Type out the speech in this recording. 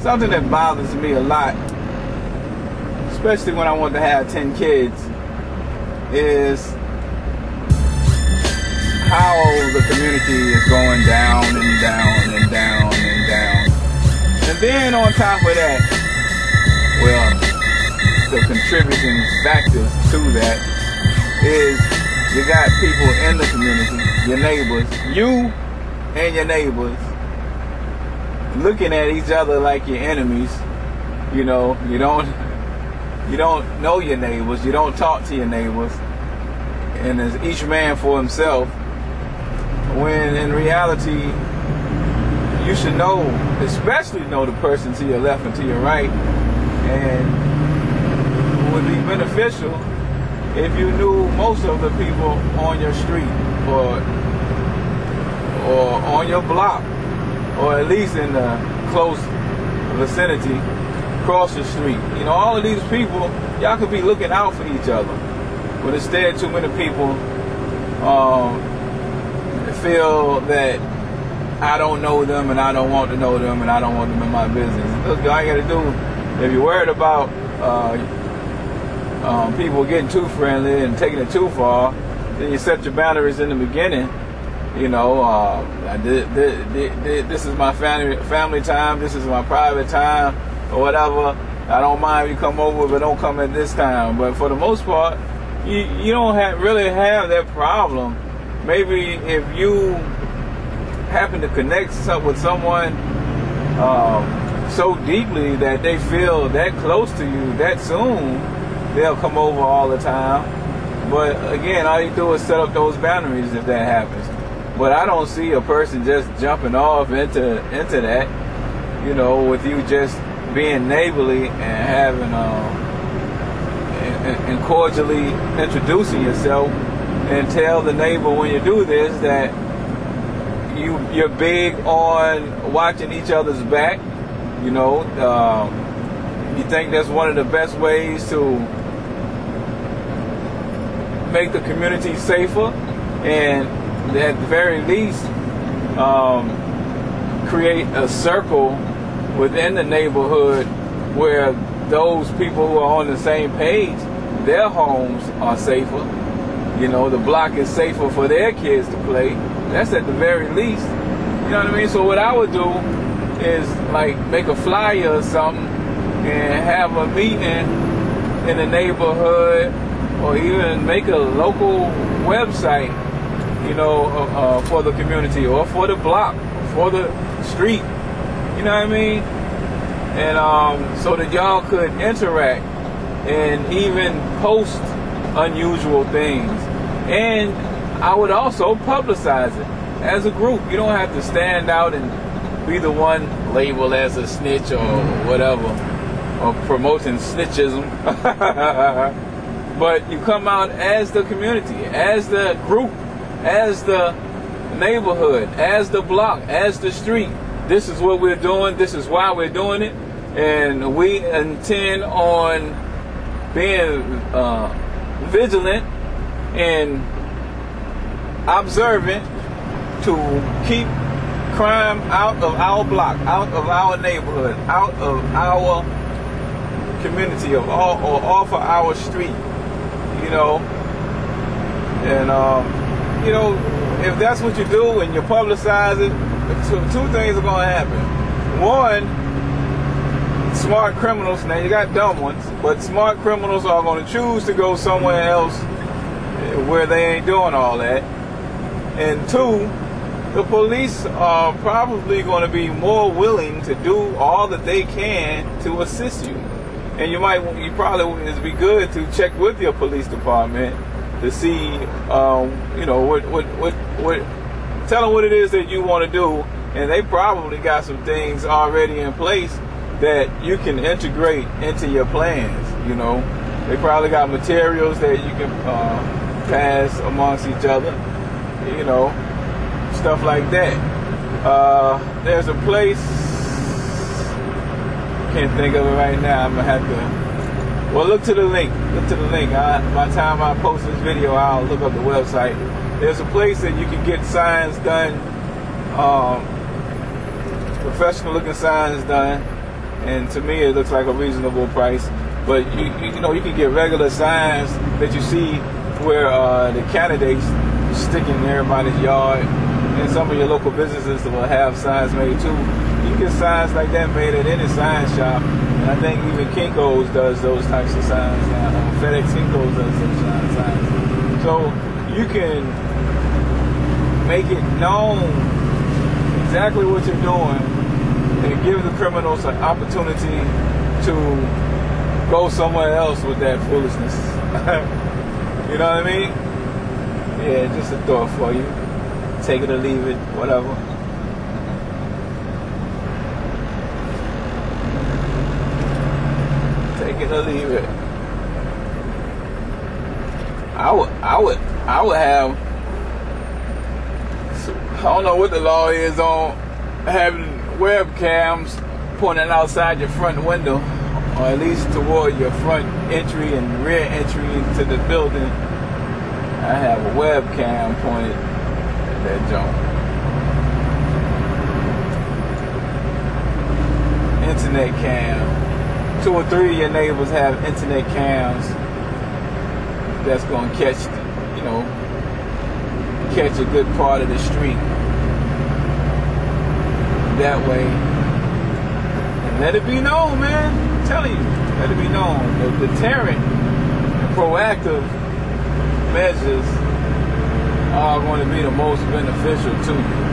something that bothers me a lot, especially when I want to have 10 kids, is how the community is going down and down and down and down. And then on top of that, well, the contributing factors to that is you got people in the community, your neighbors, you and your neighbors, looking at each other like your enemies. You know, you don't know your neighbors, you don't talk to your neighbors, and it's each man for himself, when in reality you should know, especially know the person to your left and to your right. And it would be beneficial if you knew most of the people on your street or on your block, or at least in the close vicinity across the street. You know, all of these people, y'all could be looking out for each other. But instead, too many people feel that I don't know them and I don't want to know them and I don't want them in my business. Look, all you got to do, if you're worried about people getting too friendly and taking it too far, then you set your boundaries in the beginning. You know, this is my family time, this is my private time, or whatever. I don't mind if you come over, but don't come at this time. But for the most part, you don't really have that problem. Maybe if you happen to connect with someone so deeply that they feel that close to you that soon, they'll come over all the time. But again, all you do is set up those boundaries if that happens. But I don't see a person just jumping off into that, you know, with you just being neighborly and having and cordially introducing yourself, and tell the neighbor when you do this that you're big on watching each other's back. You know, you think that's one of the best ways to make the community safer, and at the very least create a circle within the neighborhood where those people who are on the same page, their homes are safer. You know, the block is safer for their kids to play. That's at the very least. You know what I mean? So what I would do is like make a flyer or something and have a meeting in the neighborhood, or even make a local website, you know, for the community or for the block, for the street. You know what I mean? And so that y'all could interact and even post unusual things. And I would also publicize it as a group. You don't have to stand out and be the one labeled as a snitch or whatever, or promoting snitchism. But you come out as the community, as the group, as the neighborhood, as the block, as the street. This is what we're doing. This is why we're doing it. And we intend on being vigilant and observant to keep crime out of our block, out of our neighborhood, out of our community, or off of our street. You know, and you know, if that's what you do and you publicize it, two things are going to happen. One, smart criminals, now you got dumb ones, but smart criminals are going to choose to go somewhere else where they ain't doing all that. And two, the police are probably going to be more willing to do all that they can to assist you. And you probably, it'd be good to check with your police department to see, you know, tell them what it is that you want to do, and they probably got some things already in place that you can integrate into your plans. You know, they probably got materials that you can pass amongst each other, you know, stuff like that. There's a place, can't think of it right now. I'm gonna have to, well, look to the link. By the time I post this video, I'll look up the website. There's a place that you can get signs done, professional looking signs done, and to me it looks like a reasonable price. But you know, you can get regular signs that you see where the candidates stick in everybody's yard, and some of your local businesses will have signs made too. You can get signs like that made at any sign shop, and I think even Kinko's does those types of signs now. FedEx Kinko's does those signs. So you can make it known exactly what you're doing and give the criminals an opportunity to go somewhere else with that foolishness. You know what I mean? Yeah, just a thought for you. Take it or leave it, whatever. Take it or leave it. I would have, I don't know what the law is on having webcams pointing outside your front window, or at least toward your front entry and rear entry to the building. I have a webcam pointed at that joint. Internet cam. 2 or 3 of your neighbors have internet cams that's going to catch, you know, catch a good part of the street. That way, and let it be known, man. I'm telling you, let it be known. The deterrent and proactive measures are going to be the most beneficial to you.